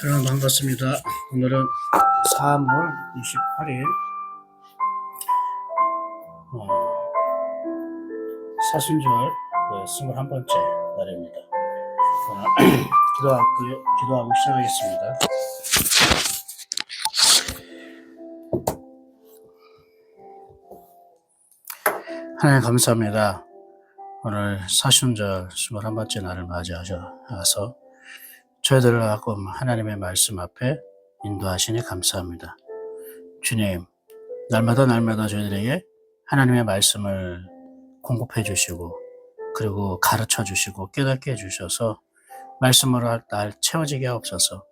여러분 반갑습니다. 오늘은 3월 28일 사순절 21번째 날입니다. 기도하고 시작하겠습니다. 하나님 감사합니다. 오늘 사순절 21번째 날을 맞이하셔서 저희들을 가끔 하나님의 말씀 앞에 인도하시니 감사합니다. 주님, 날마다 저희들에게 하나님의 말씀을 공급해 주시고 그리고 가르쳐 주시고 깨닫게 해주셔서 말씀으로 날 채워지게 하옵소서.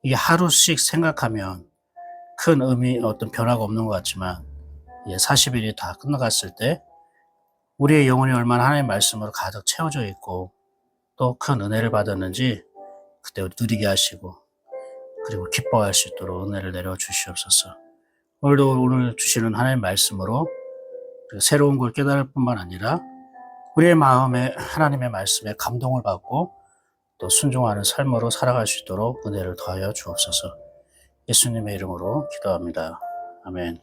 이게 하루씩 생각하면 큰 의미, 어떤 변화가 없는 것 같지만 40일이 다 끝나갔을 때 우리의 영혼이 얼마나 하나님의 말씀으로 가득 채워져 있고 또 큰 은혜를 받았는지 그때 누리게 하시고 그리고 기뻐할 수 있도록 은혜를 내려 주시옵소서. 오늘도 오늘 주시는 하나님의 말씀으로 새로운 걸 깨달을 뿐만 아니라 우리의 마음에 하나님의 말씀에 감동을 받고 또 순종하는 삶으로 살아갈 수 있도록 은혜를 더하여 주옵소서. 예수님의 이름으로 기도합니다. 아멘.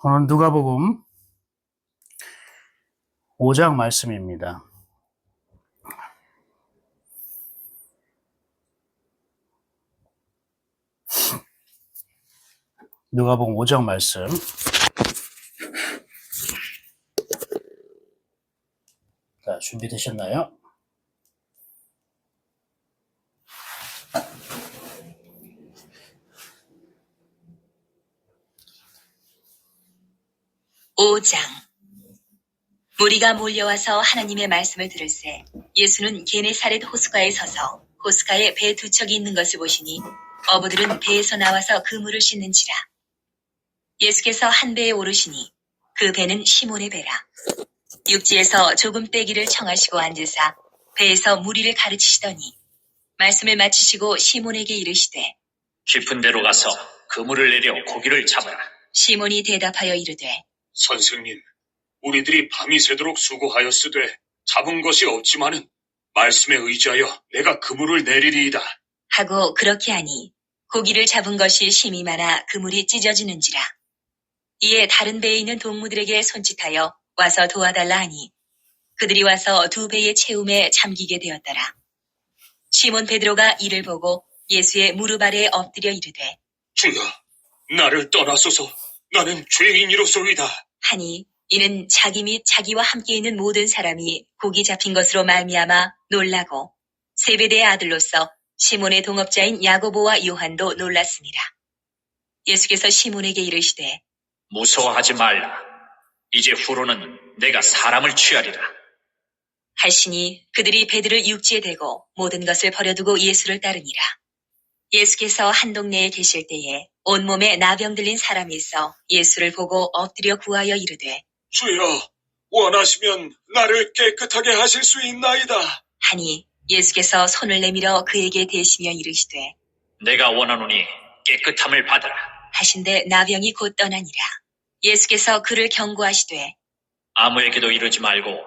오늘 누가복음 5장 말씀입니다. 누가복음 5장 말씀. 자, 준비되셨나요? (5장) 무리가 몰려와서 하나님의 말씀을 들을새 예수는 게네사렛 호숫가에 서서 호숫가에 배 두 척이 있는 것을 보시니 어부들은 배에서 나와서 그물을 씻는지라. 예수께서 한 배에 오르시니 그 배는 시몬의 배라. 육지에서 조금 떼기를 청하시고 앉으사 배에서 무리를 가르치시더니 말씀을 마치시고 시몬에게 이르시되 깊은 데로 가서 그물을 내려 고기를 잡아라. 시몬이 대답하여 이르되 선생님, 우리들이 밤이 새도록 수고하였으되 잡은 것이 없지만은 말씀에 의지하여 내가 그물을 내리리이다 하고 그렇게 하니 고기를 잡은 것이 심이 많아 그물이 찢어지는지라. 이에 다른 배에 있는 동무들에게 손짓하여 와서 도와달라 하니 그들이 와서 두 배의 채움에 잠기게 되었더라. 시몬 베드로가 이를 보고 예수의 무릎 아래에 엎드려 이르되 주여, 나를 떠나소서. 나는 죄인이로소이다. 하니 이는 자기 및 자기와 함께 있는 모든 사람이 고기 잡힌 것으로 말미암아 놀라고 세베대의 아들로서 시몬의 동업자인 야고보와 요한도 놀랐습니다. 예수께서 시몬에게 이르시되 무서워하지 말라. 이제 후로는 내가 사람을 취하리라. 하시니 그들이 배들을 육지에 대고 모든 것을 버려두고 예수를 따르니라. 예수께서 한 동네에 계실 때에 온몸에 나병 들린 사람이 있어 예수를 보고 엎드려 구하여 이르되 주여, 원하시면 나를 깨끗하게 하실 수 있나이다. 하니 예수께서 손을 내밀어 그에게 대시며 이르시되 내가 원하노니 깨끗함을 받으라. 하신데 나병이 곧 떠나니라. 예수께서 그를 경고하시되 아무에게도 이르지 말고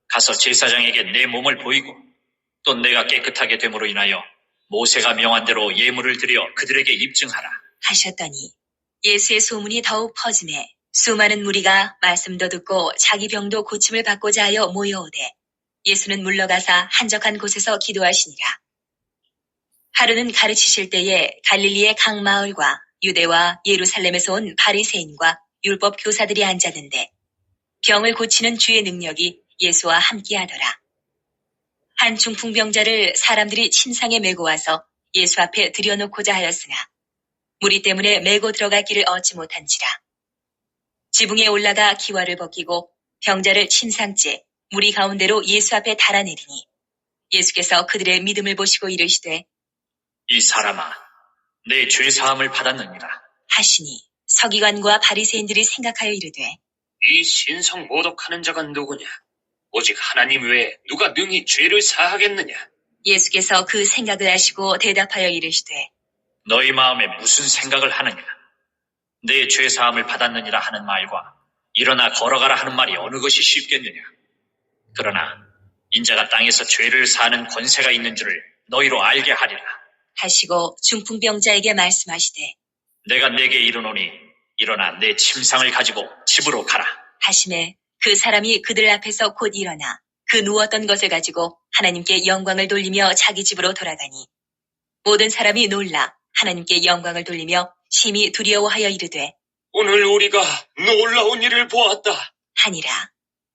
가서 제사장에게 내 몸을 보이고 또 내가 깨끗하게 됨으로 인하여 모세가 명한 대로 예물을 드려 그들에게 입증하라. 하셨더니 예수의 소문이 더욱 퍼지매 수많은 무리가 말씀도 듣고 자기 병도 고침을 받고자 하여 모여오되 예수는 물러가사 한적한 곳에서 기도하시니라. 하루는 가르치실 때에 갈릴리의 각 마을과 유대와 예루살렘에서 온 바리새인과 율법 교사들이 앉았는데 병을 고치는 주의 능력이 예수와 함께하더라. 한 중풍병자를 사람들이 침상에 메고 와서 예수 앞에 들여놓고자 하였으나 무리 때문에 메고 들어갈 길을 얻지 못한지라. 지붕에 올라가 기와를 벗기고 병자를 침상째 무리 가운데로 예수 앞에 달아내리니 예수께서 그들의 믿음을 보시고 이르시되 이 사람아, 내 죄사함을 받았느니라. 하시니 서기관과 바리새인들이 생각하여 이르되 이 신성 모독하는 자가 누구냐? 오직 하나님 외에 누가 능히 죄를 사하겠느냐? 예수께서 그 생각을 아시고 대답하여 이르시되 너희 마음에 무슨 생각을 하느냐? 내 죄사함을 받았느니라 하는 말과 일어나 걸어가라 하는 말이 어느 것이 쉽겠느냐? 그러나 인자가 땅에서 죄를 사하는 권세가 있는 줄을 너희로 알게 하리라. 하시고 중풍병자에게 말씀하시되 내가 네게 이르노니 일어나 내 침상을 가지고 집으로 가라. 하심에 그 사람이 그들 앞에서 곧 일어나 그 누웠던 것을 가지고 하나님께 영광을 돌리며 자기 집으로 돌아가니 모든 사람이 놀라 하나님께 영광을 돌리며 심히 두려워하여 이르되 오늘 우리가 놀라운 일을 보았다. 하니라.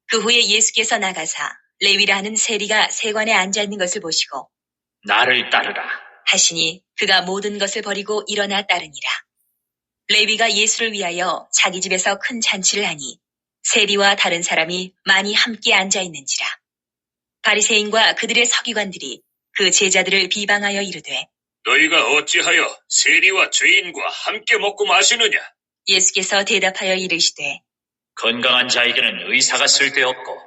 그 후에 예수께서 나가사 레위라 하는 세리가 세관에 앉아 있는 것을 보시고 나를 따르라. 하시니 그가 모든 것을 버리고 일어나 따르니라. 레위가 예수를 위하여 자기 집에서 큰 잔치를 하니 세리와 다른 사람이 많이 함께 앉아 있는지라. 바리새인과 그들의 서기관들이 그 제자들을 비방하여 이르되 너희가 어찌하여 세리와 죄인과 함께 먹고 마시느냐? 예수께서 대답하여 이르시되 건강한 자에게는 의사가 쓸데없고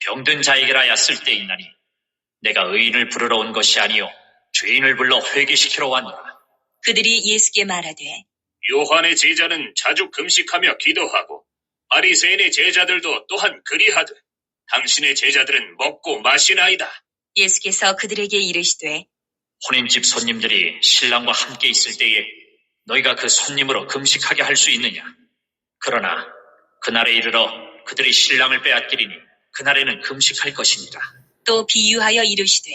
병든 자에게라야 쓸데있나니 내가 의인을 부르러 온 것이 아니요 죄인을 불러 회개시키러 왔노라. 그들이 예수께 말하되 요한의 제자는 자주 금식하며 기도하고 바리새인의 제자들도 또한 그리하듯 당신의 제자들은 먹고 마시나이다. 예수께서 그들에게 이르시되 혼인집 손님들이 신랑과 함께 있을 때에 너희가 그 손님으로 금식하게 할 수 있느냐? 그러나 그날에 이르러 그들이 신랑을 빼앗기리니 그날에는 금식할 것이니라. 또 비유하여 이르시되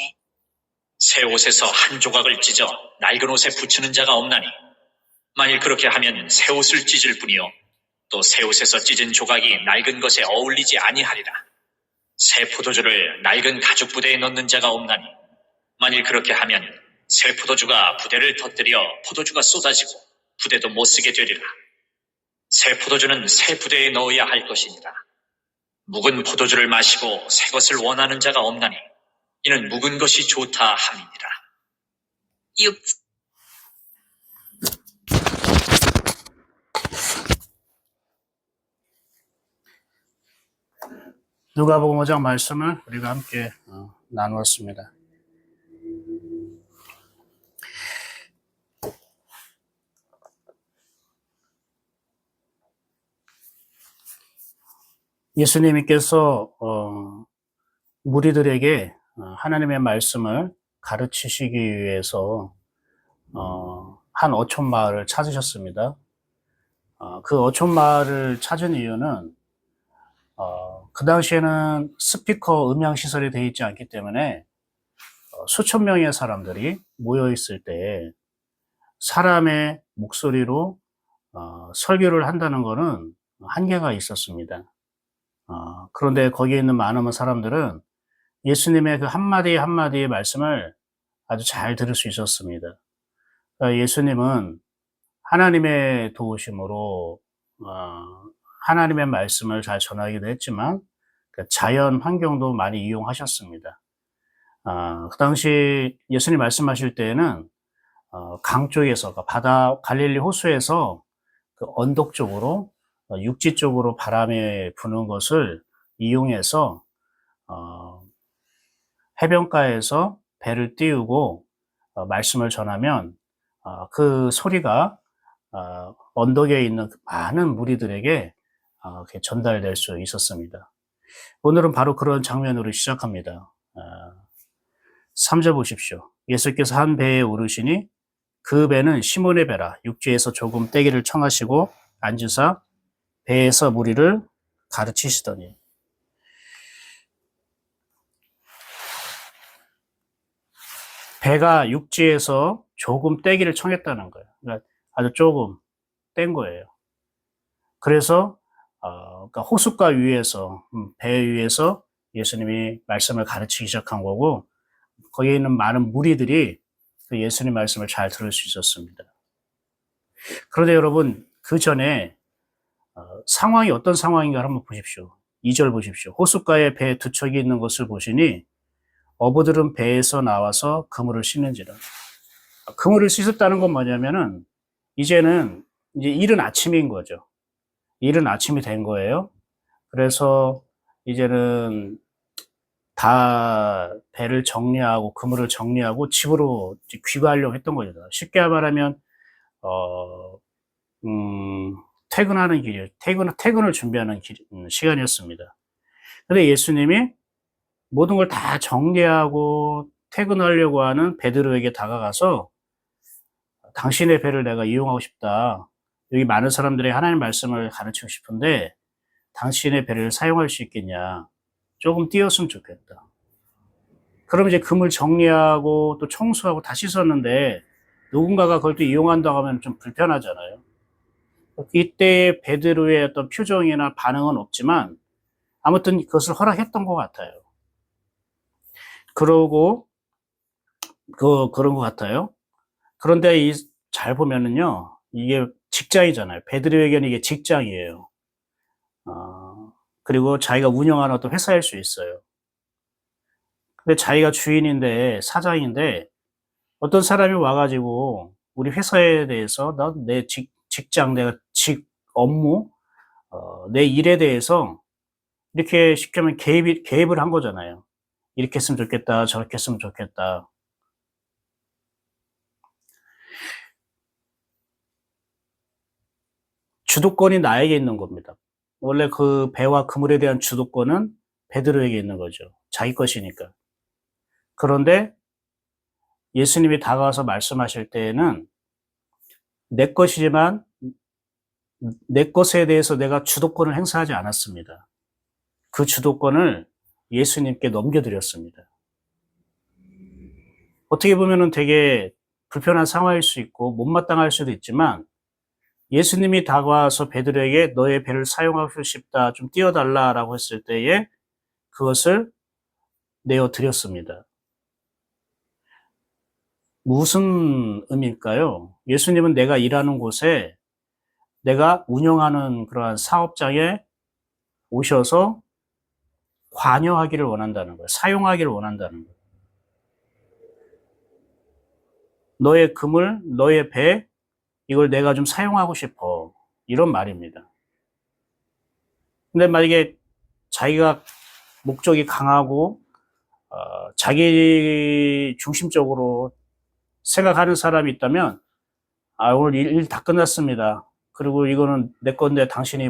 새 옷에서 한 조각을 찢어 낡은 옷에 붙이는 자가 없나니 만일 그렇게 하면 새 옷을 찢을 뿐이요 또 새 옷에서 찢은 조각이 낡은 것에 어울리지 아니하리라. 새 포도주를 낡은 가죽 부대에 넣는 자가 없나니 만일 그렇게 하면 새 포도주가 부대를 터뜨려 포도주가 쏟아지고 부대도 못 쓰게 되리라. 새 포도주는 새 부대에 넣어야 할 것이니라. 묵은 포도주를 마시고 새 것을 원하는 자가 없나니 이는 묵은 것이 좋다 함이니라. 6. 누가복음 5장 말씀을 우리가 함께 나누었습니다. 예수님께서 무리들에게 하나님의 말씀을 가르치시기 위해서 한 어촌 마을을 찾으셨습니다. 그 어촌 마을을 찾은 이유는 그 당시에는 스피커 음향 시설이 되어 있지 않기 때문에 수천 명의 사람들이 모여 있을 때 사람의 목소리로 설교를 한다는 것은 한계가 있었습니다. 그런데 거기에 있는 많은 사람들은 예수님의 그 한마디 한마디의 말씀을 아주 잘 들을 수 있었습니다. 예수님은 하나님의 도우심으로 하나님의 말씀을 잘 전하기도 했지만 자연 환경도 많이 이용하셨습니다. 그 당시 예수님 말씀하실 때에는 강 쪽에서 바다 갈릴리 호수에서 그 언덕 쪽으로 육지 쪽으로 바람이 부는 것을 이용해서 해변가에서 배를 띄우고 말씀을 전하면 그 소리가 언덕에 있는 많은 무리들에게 전달될 수 있었습니다. 오늘은 바로 그런 장면으로 시작합니다. 3절 보십시오. 예수께서 한 배에 오르시니 그 배는 시몬의 배라 육지에서 조금 떼기를 청하시고 앉으사 배에서 무리를 가르치시더니. 배가 육지에서 조금 떼기를 청했다는 거예요. 그러니까 아주 조금 뗀 거예요. 그래서 그러니까 호숫가 위에서 배 위에서 예수님이 말씀을 가르치기 시작한 거고 거기에 있는 많은 무리들이 그 예수님 말씀을 잘 들을 수 있었습니다. 그런데 여러분 그 전에 상황이 어떤 상황인가 한번 보십시오. 2절 보십시오. 호숫가에 배 두 척이 있는 것을 보시니 어부들은 배에서 나와서 그물을 씻는지라. 그물을 씻었다는 건 뭐냐면은 이제는 이제 이른 아침인 거죠. 이른 아침이 된 거예요. 그래서 이제는 다 배를 정리하고 그물을 정리하고 집으로 귀가하려고 했던 거죠. 쉽게 말하면 퇴근하는 길이에요. 퇴근을 준비하는 시간이었습니다. 근데 예수님이 모든 걸 다 정리하고 퇴근하려고 하는 베드로에게 다가가서 당신의 배를 내가 이용하고 싶다. 여기 많은 사람들이 하나님 말씀을 가르치고 싶은데 당신의 배를 사용할 수 있겠냐. 조금 띄웠으면 좋겠다. 그럼 이제 금을 정리하고 또 청소하고 다 씻었는데 누군가가 그걸 또 이용한다고 하면 좀 불편하잖아요. 이때 베드로의 어떤 표정이나 반응은 없지만 아무튼 그것을 허락했던 것 같아요. 그러고 그런 것 같아요. 그런데 잘 보면은요, 이게 직장이잖아요. 베드로에게는 이게 직장이에요. 그리고 자기가 운영하는 어떤 회사일 수 있어요. 근데 자기가 주인인데, 사장인데, 어떤 사람이 와가지고, 우리 회사에 대해서, 내 직장, 내가 업무, 내 일에 대해서, 이렇게 쉽게 하면 개입을 한 거잖아요. 이렇게 했으면 좋겠다, 저렇게 했으면 좋겠다. 주도권이 나에게 있는 겁니다. 원래 그 배와 그물에 대한 주도권은 베드로에게 있는 거죠. 자기 것이니까. 그런데 예수님이 다가와서 말씀하실 때에는 내 것이지만 내 것에 대해서 내가 주도권을 행사하지 않았습니다. 그 주도권을 예수님께 넘겨드렸습니다. 어떻게 보면은 되게 불편한 상황일 수 있고 못마땅할 수도 있지만 예수님이 다가와서 베드로에게 너의 배를 사용하고 싶다, 좀 띄워달라라고 했을 때에 그것을 내어드렸습니다. 무슨 의미일까요? 예수님은 내가 일하는 곳에 내가 운영하는 그러한 사업장에 오셔서 관여하기를 원한다는 거예요. 사용하기를 원한다는 거예요. 너의 그물, 너의 배, 이걸 내가 좀 사용하고 싶어. 이런 말입니다. 근데 만약에 자기가 목적이 강하고 자기 중심적으로 생각하는 사람이 있다면 오늘 일 다 끝났습니다. 그리고 이거는 내 건데 당신이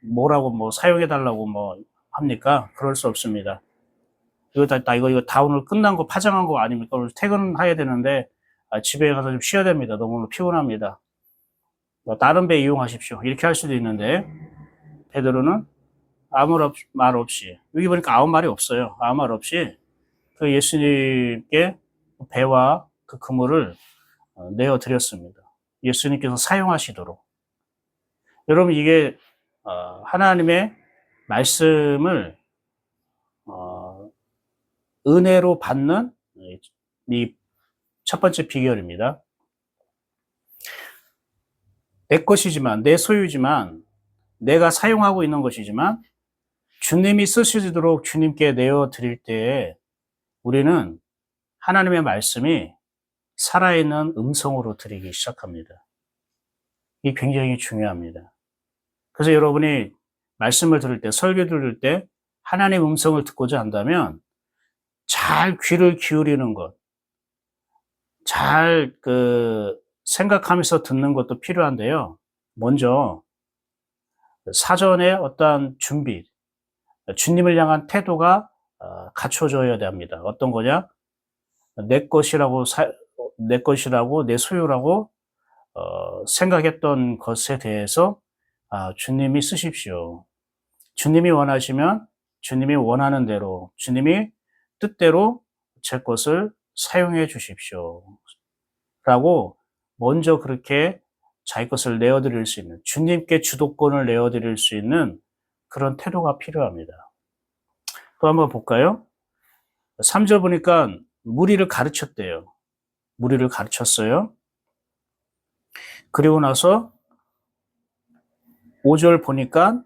뭐라고 뭐 사용해달라고 뭐 합니까? 그럴 수 없습니다. 이거 다 오늘 끝난 거 파장한 거 아닙니까? 오늘 퇴근해야 되는데 집에 가서 좀 쉬어야 됩니다. 너무 피곤합니다. 다른 배 이용하십시오. 이렇게 할 수도 있는데 베드로는 아무 말 없이 여기 보니까 아무 말이 없어요. 아무 말 없이 그 예수님께 배와 그 그물을 내어드렸습니다. 예수님께서 사용하시도록. 여러분 이게 하나님의 말씀을 은혜로 받는 이 첫 번째 비결입니다. 내 것이지만 내 소유지만 내가 사용하고 있는 것이지만 주님이 쓰시도록 주님께 내어드릴 때에 우리는 하나님의 말씀이 살아있는 음성으로 들리기 시작합니다. 이게 굉장히 중요합니다. 그래서 여러분이 말씀을 들을 때, 설교 들을 때 하나님의 음성을 듣고자 한다면 잘 귀를 기울이는 것, 잘 생각하면서 듣는 것도 필요한데요. 먼저 사전에 어떠한 준비, 주님을 향한 태도가 갖춰져야 됩니다. 어떤 거냐? 내 것이라고 내 소유라고 생각했던 것에 대해서 주님이 쓰십시오. 주님이 원하시면 주님이 원하는 대로 주님이 뜻대로 제 것을 사용해 주십시오. 라고 먼저 그렇게 자기 것을 내어드릴 수 있는 주님께 주도권을 내어드릴 수 있는 그런 태도가 필요합니다. 또 한번 볼까요? 3절 보니까 무리를 가르쳤대요. 무리를 가르쳤어요. 그리고 나서 5절 보니까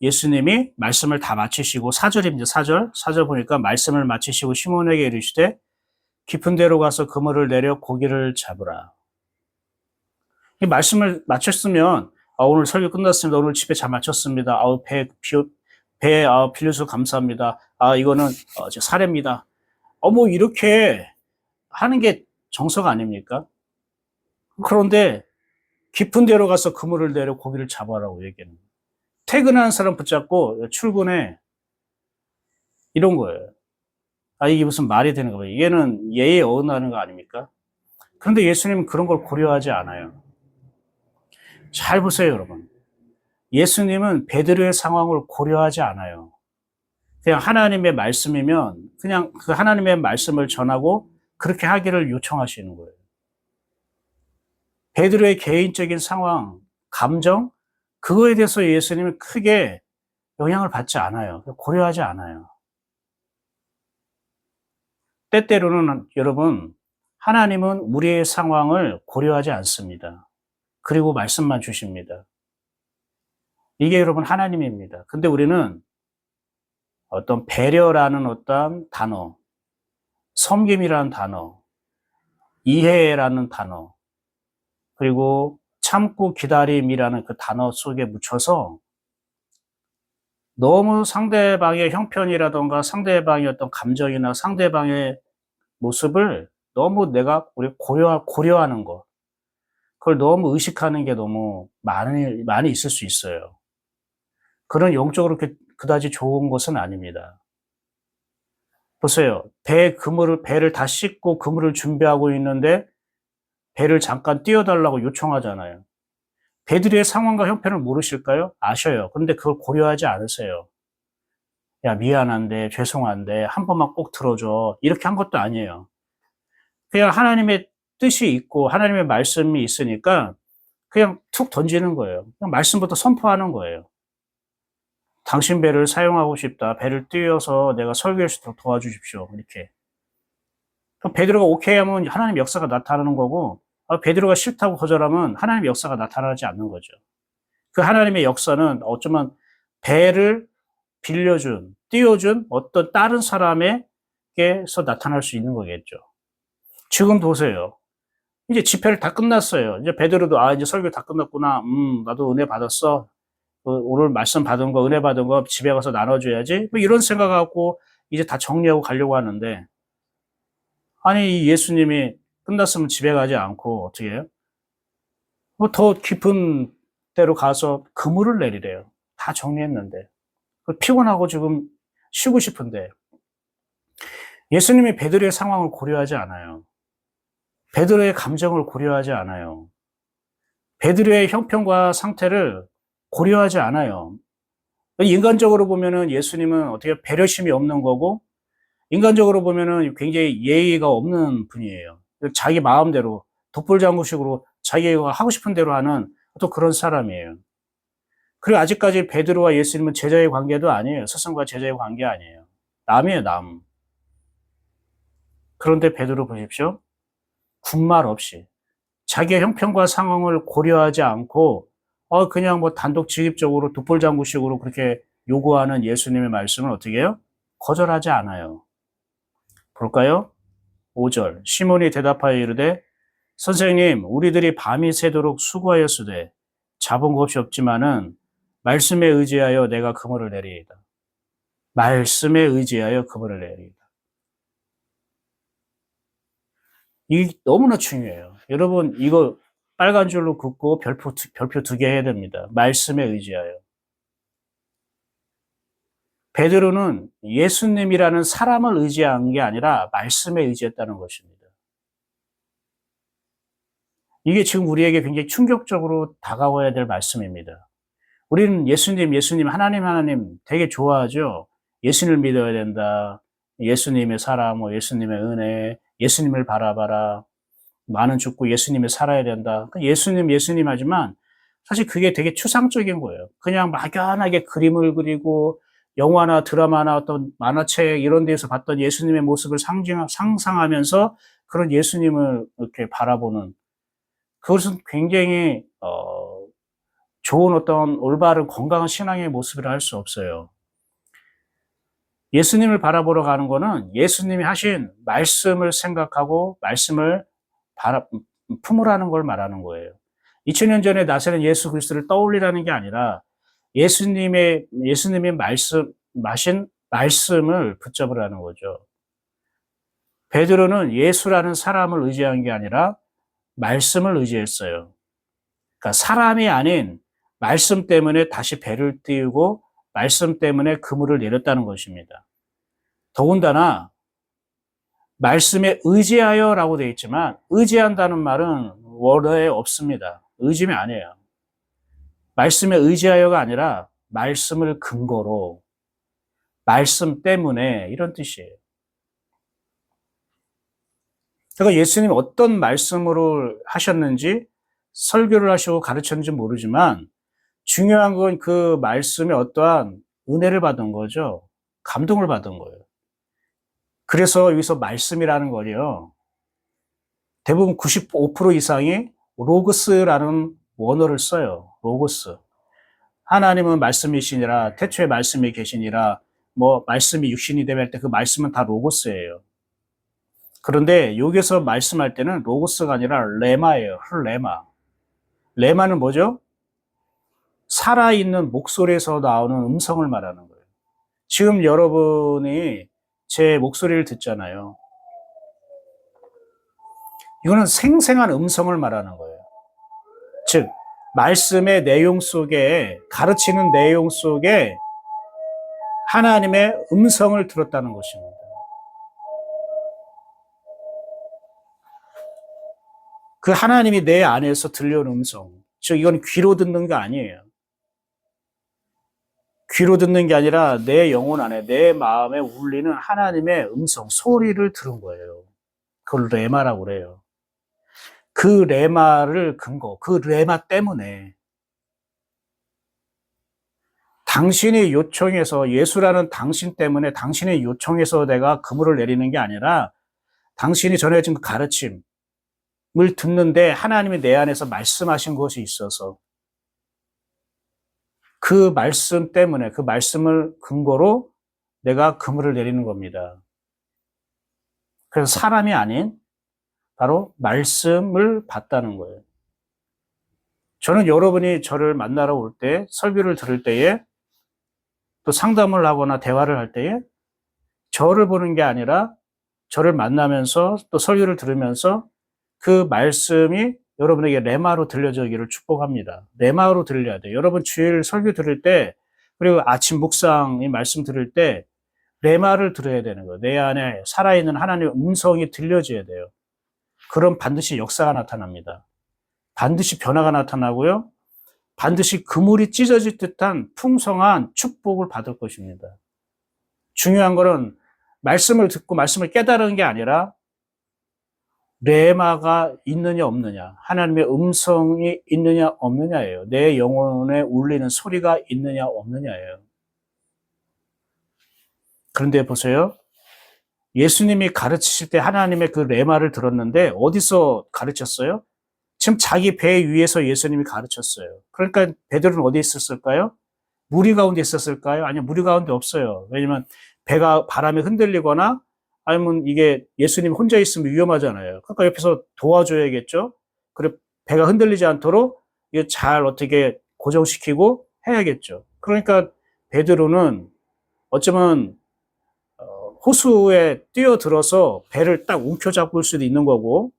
예수님이 말씀을 다 마치시고 4절입니다. 4절 보니까 말씀을 마치시고 시몬에게 이르시되 깊은 데로 가서 그물을 내려 고기를 잡으라. 이 말씀을 마쳤으면 오늘 설교 끝났습니다. 오늘 집에 잘 마쳤습니다. 배 빌려서 감사합니다. 이거는 제 사례입니다. 뭐 이렇게 하는 게 정석 아닙니까? 그런데 깊은 데로 가서 그물을 내려 고기를 잡아라고 얘기하는 거예요. 퇴근하는 사람 붙잡고 출근해. 이런 거예요. 이게 무슨 말이 되는 거예요. 얘는 예의에 어긋나는 거 아닙니까? 그런데 예수님은 그런 걸 고려하지 않아요. 잘 보세요, 여러분. 예수님은 베드로의 상황을 고려하지 않아요. 그냥 하나님의 말씀이면 그냥 그 하나님의 말씀을 전하고 그렇게 하기를 요청하시는 거예요. 베드로의 개인적인 상황, 감정, 그거에 대해서 예수님은 크게 영향을 받지 않아요. 고려하지 않아요. 때때로는 여러분, 하나님은 우리의 상황을 고려하지 않습니다. 그리고 말씀만 주십니다. 이게 여러분 하나님입니다. 근데 우리는 어떤 배려라는 어떤 단어, 섬김이라는 단어, 이해라는 단어, 그리고 참고 기다림이라는 그 단어 속에 묻혀서 너무 상대방의 형편이라던가 상대방의 어떤 감정이나 상대방의 모습을 너무 우리 고려하는 것, 그걸 너무 의식하는 게 너무 많이 있을 수 있어요. 그런 영적으로 그다지 좋은 것은 아닙니다. 보세요. 배를 다 씻고 그물을 준비하고 있는데 배를 잠깐 띄워달라고 요청하잖아요. 배들의 상황과 형편을 모르실까요? 아셔요. 그런데 그걸 고려하지 않으세요. 야, 미안한데, 죄송한데, 한 번만 꼭 들어줘. 이렇게 한 것도 아니에요. 그냥 하나님의 뜻이 있고, 하나님의 말씀이 있으니까, 그냥 툭 던지는 거예요. 그냥 말씀부터 선포하는 거예요. 당신 배를 사용하고 싶다. 배를 띄워서 내가 설교할 수 있도록 도와주십시오. 이렇게. 그럼 베드로가 오케이 하면 하나님 역사가 나타나는 거고, 베드로가 싫다고 거절하면 하나님 역사가 나타나지 않는 거죠. 그 하나님의 역사는 어쩌면 배를 띄워준 어떤 다른 사람에게서 나타날 수 있는 거겠죠. 지금 보세요. 이제 집회를 다 끝났어요. 이제 베드로도 이제 설교 다 끝났구나. 나도 은혜 받았어. 오늘 말씀 받은 거, 은혜 받은 거 집에 가서 나눠줘야지. 뭐 이런 생각하고 이제 다 정리하고 가려고 하는데, 아니 예수님이 끝났으면 집에 가지 않고 어떻게 해요? 뭐 더 깊은 데로 가서 그물을 내리래요. 다 정리했는데. 피곤하고 지금 쉬고 싶은데. 예수님이 베드로의 상황을 고려하지 않아요. 베드로의 감정을 고려하지 않아요. 베드로의 형편과 상태를 고려하지 않아요. 인간적으로 보면은 예수님은 어떻게 배려심이 없는 거고, 인간적으로 보면은 굉장히 예의가 없는 분이에요. 자기 마음대로 독불장구식으로 자기가 하고 싶은 대로 하는 또 그런 사람이에요. 그리고 아직까지 베드로와 예수님은 제자의 관계도 아니에요. 스승과 제자의 관계 아니에요. 남이에요, 남. 그런데 베드로 보십시오. 군말 없이 자기의 형편과 상황을 고려하지 않고 그냥 뭐 단독직입적으로 독불장구식으로 그렇게 요구하는 예수님의 말씀을 어떻게 해요? 거절하지 않아요. 볼까요? 5절. 시몬이 대답하여 이르되 선생님, 우리들이 밤이 새도록 수고하였으되 잡은 것이 없지만은 말씀에 의지하여 내가 그물을 내리이다. 말씀에 의지하여 그물을 내리이다. 이게 너무나 중요해요. 여러분, 이거 빨간 줄로 긋고 별표 2개 해야 됩니다. 말씀에 의지하여. 베드로는 예수님이라는 사람을 의지한 게 아니라 말씀에 의지했다는 것입니다. 이게 지금 우리에게 굉장히 충격적으로 다가와야 될 말씀입니다. 우리는 예수님, 하나님 되게 좋아하죠. 예수님을 믿어야 된다. 예수님의 사랑, 예수님의 은혜, 예수님을 바라봐라. 많은 죽고 예수님을 살아야 된다. 예수님 하지만 사실 그게 되게 추상적인 거예요. 그냥 막연하게 그림을 그리고 영화나 드라마나 어떤 만화책 이런 데서 봤던 예수님의 모습을 상상하면서 그런 예수님을 이렇게 바라보는 그것은 굉장히 좋은 어떤 올바른 건강한 신앙의 모습이라 할 수 없어요. 예수님을 바라보러 가는 거는 예수님이 하신 말씀을 생각하고 말씀을 품으라는 걸 말하는 거예요. 2000년 전에 나서는 예수 그리스도를 떠올리라는 게 아니라 예수님의 마신 말씀을 붙잡으라는 거죠. 베드로는 예수라는 사람을 의지한 게 아니라 말씀을 의지했어요. 그러니까 사람이 아닌 말씀 때문에 다시 배를 띄우고 말씀 때문에 그물을 내렸다는 것입니다. 더군다나 말씀에 의지하여라고 되어 있지만 의지한다는 말은 원어에 없습니다. 의지면 아니에요. 말씀에 의지하여가 아니라 말씀을 근거로, 말씀 때문에 이런 뜻이에요. 그러니까 예수님이 어떤 말씀으로 하셨는지 설교를 하시고 가르쳤는지 모르지만 중요한 건 그 말씀에 어떠한 은혜를 받은 거죠. 감동을 받은 거예요. 그래서 여기서 말씀이라는 거요. 대부분 95% 이상이 로고스라는 원어를 써요. 로고스. 하나님은 말씀이시니라, 태초에 말씀이 계시니라, 뭐 말씀이 육신이 되면 할 때 그 말씀은 다 로고스예요. 그런데 여기서 말씀할 때는 로고스가 아니라 레마예요. 레마. 레마는 뭐죠? 살아있는 목소리에서 나오는 음성을 말하는 거예요. 지금 여러분이 제 목소리를 듣잖아요. 이거는 생생한 음성을 말하는 거예요. 즉, 말씀의 내용 속에, 가르치는 내용 속에 하나님의 음성을 들었다는 것입니다. 그 하나님이 내 안에서 들려오는 음성. 즉, 이건 귀로 듣는 게 아니에요. 귀로 듣는 게 아니라 내 영혼 안에, 내 마음에 울리는 하나님의 음성, 소리를 들은 거예요. 그걸 레마라고 그래요. 그 레마를 근거, 그 레마 때문에 당신이 요청해서, 예수라는 당신 때문에 당신이 요청해서 내가 그물을 내리는 게 아니라 당신이 전해진 그 가르침을 듣는데 하나님이 내 안에서 말씀하신 것이 있어서 그 말씀 때문에, 그 말씀을 근거로 내가 그물을 내리는 겁니다. 그래서 사람이 아닌 바로 말씀을 봤다는 거예요. 저는 여러분이 저를 만나러 올 때, 설교를 들을 때에, 또 상담을 하거나 대화를 할 때에 저를 보는 게 아니라 저를 만나면서 또 설교를 들으면서 그 말씀이 여러분에게 레마로 들려지기를 축복합니다. 레마로 들려야 돼요. 여러분 주일 설교 들을 때, 그리고 아침 묵상이 말씀 들을 때 레마를 들어야 되는 거예요. 내 안에 살아있는 하나님의 음성이 들려져야 돼요. 그럼 반드시 역사가 나타납니다. 반드시 변화가 나타나고요. 반드시 그물이 찢어질 듯한 풍성한 축복을 받을 것입니다. 중요한 거는 말씀을 듣고 말씀을 깨달은 게 아니라 레마가 있느냐 없느냐, 하나님의 음성이 있느냐 없느냐예요. 내 영혼에 울리는 소리가 있느냐 없느냐예요. 그런데 보세요. 예수님이 가르치실 때 하나님의 그 레마를 들었는데 어디서 가르쳤어요? 지금 자기 배 위에서 예수님이 가르쳤어요. 그러니까 베드로는 어디 있었을까요? 무리 가운데 있었을까요? 아니요, 무리 가운데 없어요. 왜냐면 배가 바람에 흔들리거나 아니면 이게 예수님 혼자 있으면 위험하잖아요. 그러니까 옆에서 도와줘야겠죠. 그리고 배가 흔들리지 않도록 이게 잘 어떻게 고정시키고 해야겠죠. 그러니까 베드로는 어쩌면 호수에 뛰어들어서 배를 딱 움켜잡을 수도 있는 거고,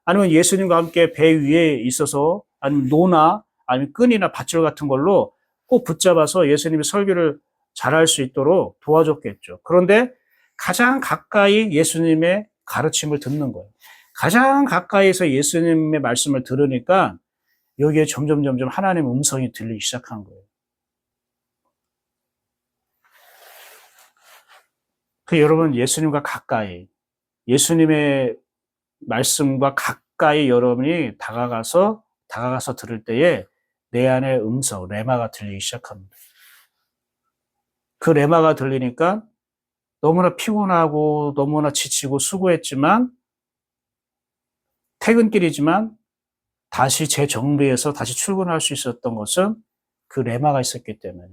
아니면 예수님과 함께 배 위에 있어서 아니면 노나 아니면 끈이나 밧줄 같은 걸로 꼭 붙잡아서 예수님이 설교를 잘할 수 있도록 도와줬겠죠. 그런데 가장 가까이 예수님의 가르침을 듣는 거예요. 가장 가까이서 예수님의 말씀을 들으니까 여기에 점점 하나님의 음성이 들리기 시작한 거예요. 여러분, 예수님과 가까이, 예수님의 말씀과 가까이 여러분이 다가가서 들을 때에 내 안의 음성, 레마가 들리기 시작합니다. 그 레마가 들리니까 너무나 피곤하고 너무나 지치고 수고했지만, 퇴근길이지만 다시 재정비해서 다시 출근할 수 있었던 것은 그 레마가 있었기 때문에.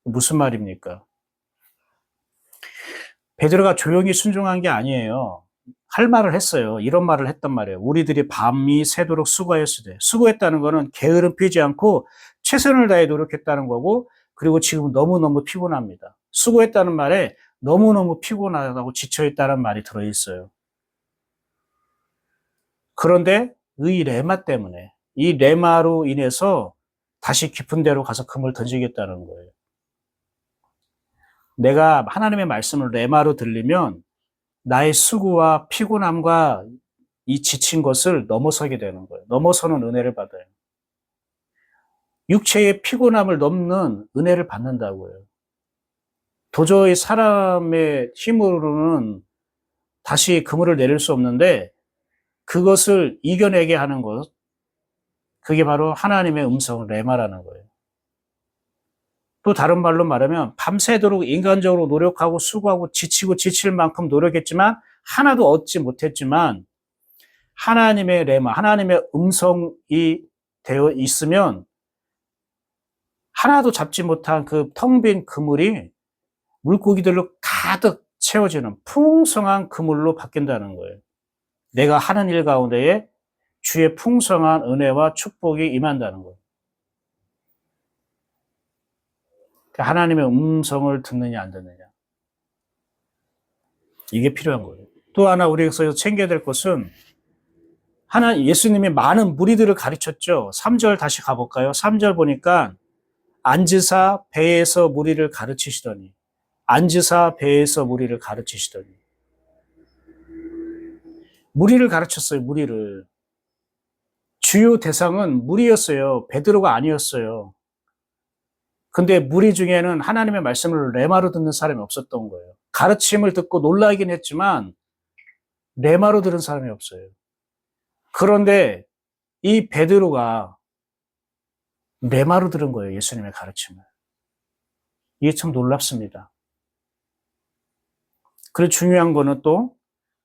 무슨 말입니까? 베드로가 조용히 순종한 게 아니에요. 할 말을 했어요. 이런 말을 했단 말이에요. 우리들이 밤이 새도록 수고하였으되. 수고했다는 거는 게으름 피지 않고 최선을 다해 노력했다는 거고, 그리고 지금 너무너무 피곤합니다. 수고했다는 말에 너무너무 피곤하다고 지쳐있다는 말이 들어있어요. 그런데 이 레마 때문에, 이 레마로 인해서 다시 깊은 데로 가서 금을 던지겠다는 거예요. 내가 하나님의 말씀을 레마로 들리면 나의 수고와 피곤함과 이 지친 것을 넘어서게 되는 거예요. 넘어서는 은혜를 받아요. 육체의 피곤함을 넘는 은혜를 받는다고요. 도저히 사람의 힘으로는 다시 그물을 내릴 수 없는데 그것을 이겨내게 하는 것, 그게 바로 하나님의 음성 레마라는 거예요. 또 다른 말로 말하면 밤새도록 인간적으로 노력하고 수고하고 지치고 지칠 만큼 노력했지만 하나도 얻지 못했지만 하나님의 레마, 하나님의 음성이 되어 있으면 하나도 잡지 못한 그 텅 빈 그물이 물고기들로 가득 채워지는 풍성한 그물로 바뀐다는 거예요. 내가 하는 일 가운데에 주의 풍성한 은혜와 축복이 임한다는 거예요. 하나님의 음성을 듣느냐 안 듣느냐. 이게 필요한 거예요. 또 하나 우리에서 챙겨야 될 것은 예수님이 많은 무리들을 가르쳤죠. 3절 다시 가볼까요? 3절 보니까 앉으사 배에서 무리를 가르치시더니 앉으사 배에서 무리를 가르치시더니 무리를 가르쳤어요. 무리를. 주요 대상은 무리였어요. 베드로가 아니었어요. 근데 무리 중에는 하나님의 말씀을 레마로 듣는 사람이 없었던 거예요. 가르침을 듣고 놀라긴 했지만 레마로 들은 사람이 없어요. 그런데 이 베드로가 레마로 들은 거예요. 예수님의 가르침을. 이게 참 놀랍습니다. 그리고 중요한 거는 또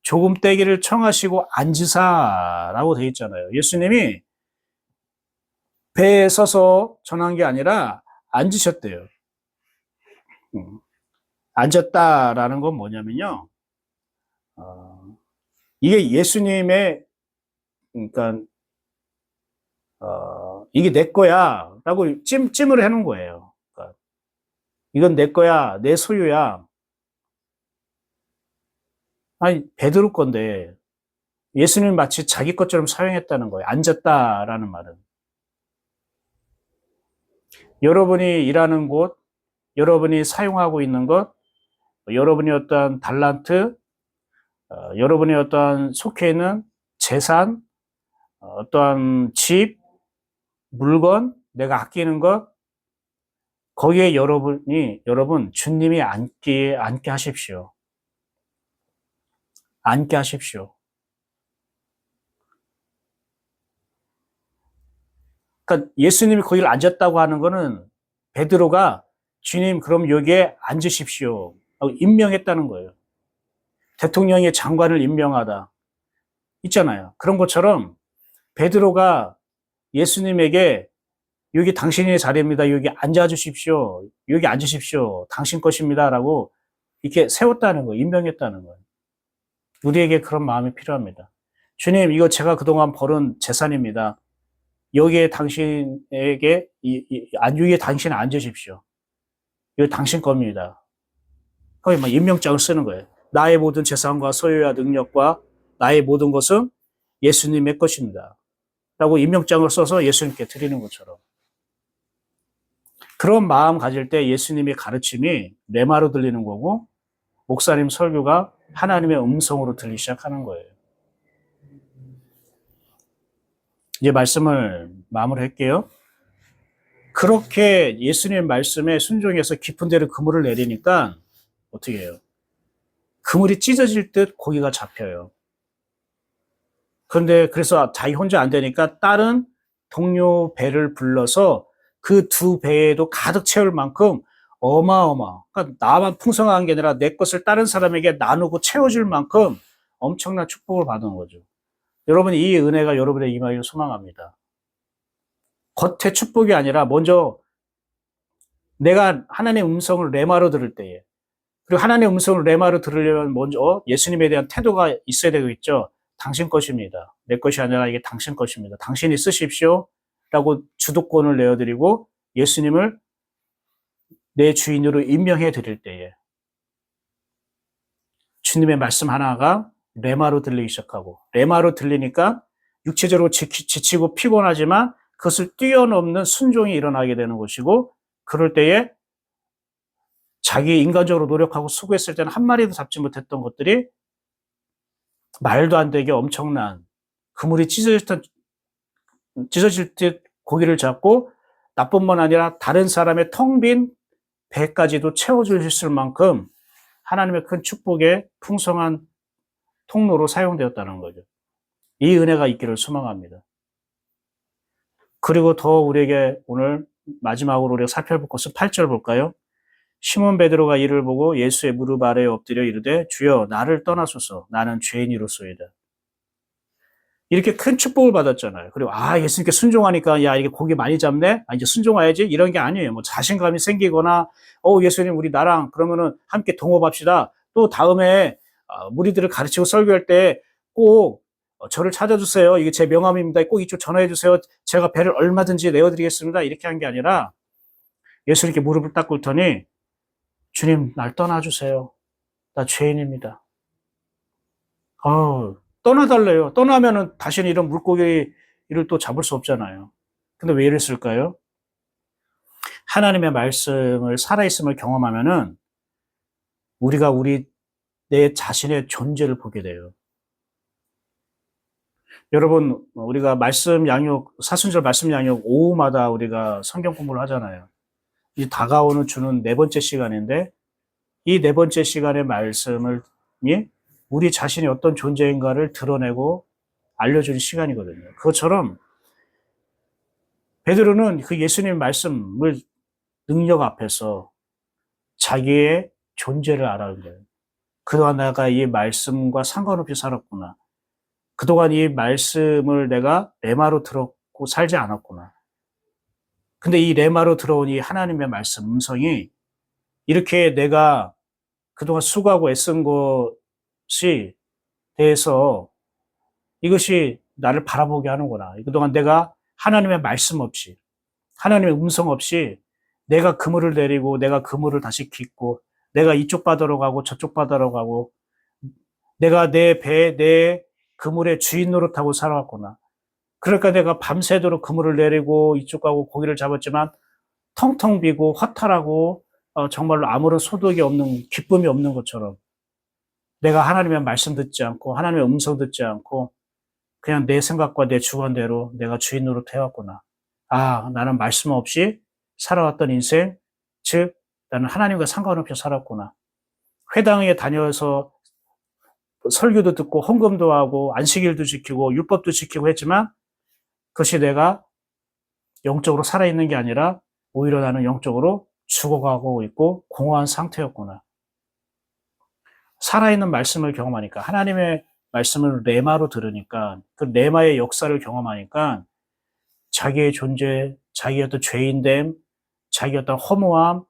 조금 떼기를 청하시고 앉으사라고 되어 있잖아요. 예수님이 배에 서서 전한 게 아니라 앉으셨대요. 앉았다라는 건 뭐냐면요. 이게 예수님의, 그러니까, 이게 내 거야 라고 찜을 해놓은 거예요. 그러니까 이건 내 거야, 내 소유야. 아니, 베드로 건데, 예수님이 마치 자기 것처럼 사용했다는 거예요. 앉았다라는 말은. 여러분이 일하는 곳, 여러분이 사용하고 있는 것, 여러분이 어떠한 달란트, 여러분이 어떠한 속해 있는 재산, 어떠한 집, 물건, 내가 아끼는 것, 거기에 여러분, 주님이 앉게 하십시오. 앉게 하십시오. 그러니까 예수님이 거기를 앉았다고 하는 거는 베드로가 주님 그럼 여기에 앉으십시오 하고 임명했다는 거예요. 대통령이 장관을 임명하다 있잖아요. 그런 것처럼 베드로가 예수님에게 여기 당신의 자리입니다. 여기 앉아 주십시오. 여기 앉으십시오. 당신 것입니다. 라고 이렇게 세웠다는 거예요. 임명했다는 거예요. 우리에게 그런 마음이 필요합니다. 주님, 이거 제가 그동안 벌은 재산입니다. 여기에 당신에게, 여기에 당신 앉으십시오. 이거 당신 겁니다. 거기 막 임명장을 쓰는 거예요. 나의 모든 재산과 소유와 능력과 나의 모든 것은 예수님의 것입니다. 라고 임명장을 써서 예수님께 드리는 것처럼. 그런 마음 가질 때 예수님의 가르침이 레마로 들리는 거고, 목사님 설교가 하나님의 음성으로 들리기 시작하는 거예요. 이제 말씀을 마무리할게요. 그렇게 예수님 말씀에 순종해서 깊은 데를 그물을 내리니까 어떻게 해요? 그물이 찢어질 듯 고기가 잡혀요. 그런데 그래서 자기 혼자 안 되니까 다른 동료 배를 불러서 그 두 배에도 가득 채울 만큼 그러니까 나만 풍성한 게 아니라 내 것을 다른 사람에게 나누고 채워줄 만큼 엄청난 축복을 받은 거죠. 여러분, 이 은혜가 여러분의 임하기를 소망합니다. 겉의 축복이 아니라 먼저 내가 하나님의 음성을 레마로 들을 때에, 그리고 하나님의 음성을 레마로 들으려면 먼저 예수님에 대한 태도가 있어야 되겠죠. 당신 것입니다. 내 것이 아니라 이게 당신 것입니다. 당신이 쓰십시오. 라고 주도권을 내어드리고 예수님을 내 주인으로 임명해 드릴 때에 주님의 말씀 하나가 레마로 들리기 시작하고, 레마로 들리니까 육체적으로 지치고 피곤하지만 그것을 뛰어넘는 순종이 일어나게 되는 것이고, 그럴 때에 자기 인간적으로 노력하고 수고했을 때는 한 마리도 잡지 못했던 것들이 말도 안 되게 엄청난 그물이 찢어질 듯 고기를 잡고 나뿐만 아니라 다른 사람의 텅 빈 배까지도 채워주실 만큼 하나님의 큰 축복의 풍성한 통로로 사용되었다는 거죠. 이 은혜가 있기를 소망합니다. 그리고 더 우리에게 오늘 마지막으로 우리가 살펴볼 것은 8절 볼까요? 시몬 베드로가 이를 보고 예수의 무릎 아래에 엎드려 이르되 주여 나를 떠나소서 나는 죄인이로소이다. 이렇게 큰 축복을 받았잖아요. 그리고 예수님께 순종하니까 야 이게 고기 많이 잡네. 이제 순종해야지 이런 게 아니에요. 뭐 자신감이 생기거나 예수님 우리 나랑 그러면은 함께 동업합시다. 또 다음에 무리들을 가르치고 설교할 때 꼭 저를 찾아주세요. 이게 제 명함입니다. 꼭 이쪽 전화해 주세요. 제가 배를 얼마든지 내어드리겠습니다. 이렇게 한 게 아니라 예수님께 무릎을 딱 꿇더니 주님 날 떠나주세요. 나 죄인입니다. 떠나달래요. 떠나면은 다시는 이런 물고기를 또 잡을 수 없잖아요. 근데 왜 이랬을까요? 하나님의 말씀을 살아있음을 경험하면은 우리가 내 자신의 존재를 보게 돼요. 여러분, 우리가 사순절 말씀 양육 오후마다 우리가 성경 공부를 하잖아요. 이 다가오는 주는 4번째 시간인데 이 4번째 시간의 말씀을 우리 자신이 어떤 존재인가를 드러내고 알려주는 시간이거든요. 그것처럼 베드로는 그 예수님 말씀을 능력 앞에서 자기의 존재를 알아낸 거예요. 그동안 내가 이 말씀과 상관없이 살았구나. 그동안 이 말씀을 내가 레마로 들었고 살지 않았구나. 근데 이 레마로 들어온 이 하나님의 말씀 음성이 이렇게 내가 그동안 수고하고 애쓴 것이 대해서 이것이 나를 바라보게 하는구나. 그동안 내가 하나님의 말씀 없이, 하나님의 음성 없이 내가 그물을 내리고 내가 그물을 다시 깃고 내가 이쪽 바다로 가고 저쪽 바다로 가고 내가 내 그물의 주인 노릇하고 살아왔구나. 그러니까 내가 밤새도록 그물을 내리고 이쪽 가고 고기를 잡았지만 텅텅 비고 허탈하고 정말로 아무런 소득이 없는 기쁨이 없는 것처럼 내가 하나님의 말씀 듣지 않고 하나님의 음성 듣지 않고 그냥 내 생각과 내 주관대로 내가 주인 노릇 해왔구나. 나는 말씀 없이 살아왔던 인생, 즉 나는 하나님과 상관없이 살았구나. 회당에 다녀서 설교도 듣고 헌금도 하고 안식일도 지키고 율법도 지키고 했지만 그것이 내가 영적으로 살아있는 게 아니라 오히려 나는 영적으로 죽어가고 있고 공허한 상태였구나. 살아있는 말씀을 경험하니까 하나님의 말씀을 레마로 들으니까 그 레마의 역사를 경험하니까 자기의 존재, 자기의 어떤 죄인됨, 자기의 어떤 허무함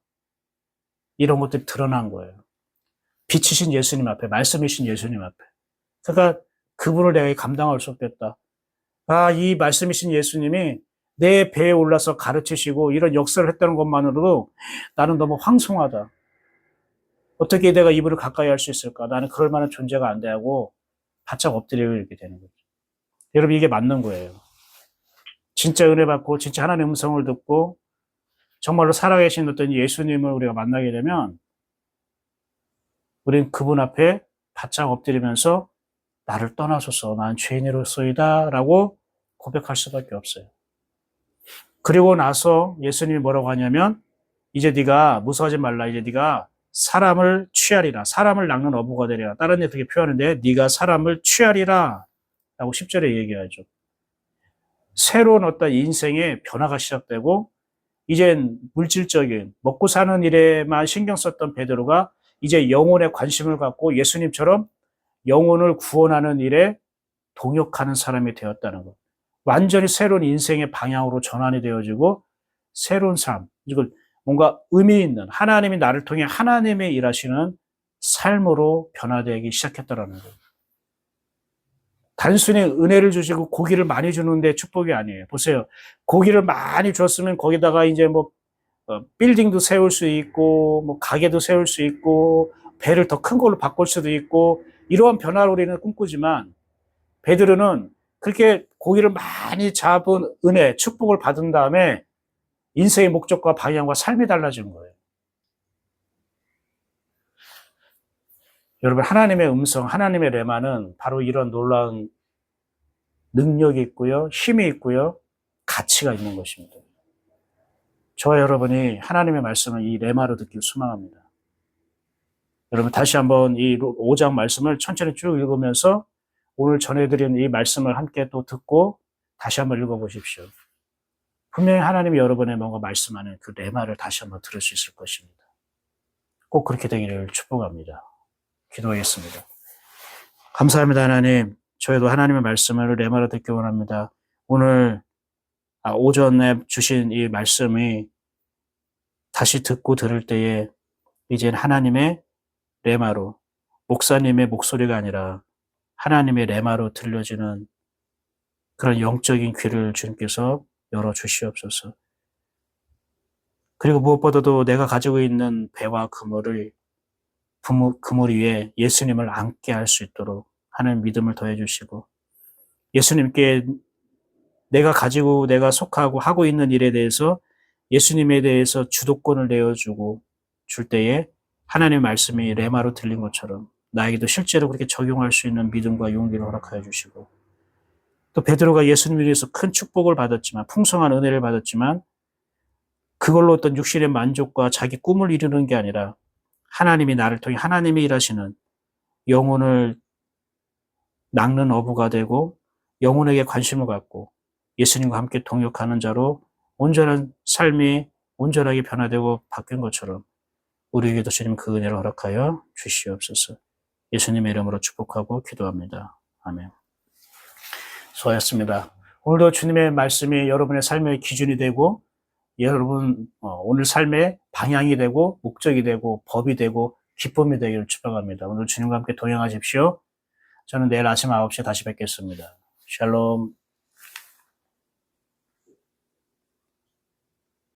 이런 것들이 드러난 거예요. 빛이신 예수님 앞에, 말씀이신 예수님 앞에. 그러니까 그분을 내가 감당할 수 없겠다. 이 말씀이신 예수님이 내 배에 올라서 가르치시고 이런 역사를 했다는 것만으로도 나는 너무 황송하다. 어떻게 내가 이분을 가까이 할 수 있을까? 나는 그럴 만한 존재가 안 돼 하고 바짝 엎드리고 이렇게 되는 거죠. 여러분 이게 맞는 거예요. 진짜 은혜 받고 진짜 하나님의 음성을 듣고 정말로 살아계신 어떤 예수님을 우리가 만나게 되면 우리는 그분 앞에 바짝 엎드리면서 나를 떠나소서 나는 죄인으로서이다 라고 고백할 수밖에 없어요. 그리고 나서 예수님이 뭐라고 하냐면 이제 네가 무서워하지 말라. 이제 네가 사람을 취하리라. 사람을 낚는 어부가 되리라. 다른 데 어떻게 표현하는데 네가 사람을 취하리라 라고 10절에 얘기하죠. 새로운 어떤 인생의 변화가 시작되고 이젠 물질적인 먹고 사는 일에만 신경 썼던 베드로가 이제 영혼에 관심을 갖고 예수님처럼 영혼을 구원하는 일에 동역하는 사람이 되었다는 것. 완전히 새로운 인생의 방향으로 전환이 되어지고 새로운 삶, 이걸 뭔가 의미 있는 하나님이 나를 통해 하나님의 일하시는 삶으로 변화되기 시작했다라는 거예요. 단순히 은혜를 주시고 고기를 많이 주는데 축복이 아니에요. 보세요. 고기를 많이 줬으면 거기다가 이제 빌딩도 세울 수 있고, 가게도 세울 수 있고, 배를 더 큰 걸로 바꿀 수도 있고, 이러한 변화를 우리는 꿈꾸지만, 베드로는 그렇게 고기를 많이 잡은 은혜, 축복을 받은 다음에 인생의 목적과 방향과 삶이 달라지는 거예요. 여러분, 하나님의 음성, 하나님의 레마는 바로 이런 놀라운 능력이 있고요, 힘이 있고요, 가치가 있는 것입니다. 저와 여러분이 하나님의 말씀을 이 레마로 듣길 소망합니다. 여러분, 다시 한번 이 5장 말씀을 천천히 쭉 읽으면서 오늘 전해드린 이 말씀을 함께 또 듣고 다시 한번 읽어보십시오. 분명히 하나님이 여러분의 뭔가 말씀하는 그 레마를 다시 한번 들을 수 있을 것입니다. 꼭 그렇게 되기를 축복합니다. 기도하겠습니다. 감사합니다, 하나님. 저희도 하나님의 말씀을 레마로 듣기 원합니다. 오늘 오전에 주신 이 말씀이 다시 듣고 들을 때에 이젠 하나님의 레마로, 목사님의 목소리가 아니라 하나님의 레마로 들려지는 그런 영적인 귀를 주님께서 열어주시옵소서. 그리고 무엇보다도 내가 가지고 있는 배와 그물을 그물 위에 예수님을 앉게 할 수 있도록 하는 믿음을 더해 주시고, 예수님께 내가 속하고 하고 있는 일에 대해서 예수님에 대해서 주도권을 내어주고 줄 때에 하나님의 말씀이 레마로 들린 것처럼 나에게도 실제로 그렇게 적용할 수 있는 믿음과 용기를 허락하여 주시고, 또 베드로가 예수님에 대해서 큰 축복을 받았지만, 풍성한 은혜를 받았지만 그걸로 어떤 육신의 만족과 자기 꿈을 이루는 게 아니라 하나님이 나를 통해 하나님이 일하시는 영혼을 낚는 어부가 되고 영혼에게 관심을 갖고 예수님과 함께 동역하는 자로 온전한 삶이 온전하게 변화되고 바뀐 것처럼 우리에게도 주님 그 은혜를 허락하여 주시옵소서. 예수님의 이름으로 축복하고 기도합니다. 아멘. 수고하셨습니다. 오늘도 주님의 말씀이 여러분의 삶의 기준이 되고 여러분 오늘 삶의 방향이 되고 목적이 되고 법이 되고 기쁨이 되기를 축복합니다. 오늘 주님과 함께 동행하십시오. 저는 내일 아침 9시에 다시 뵙겠습니다. 샬롬.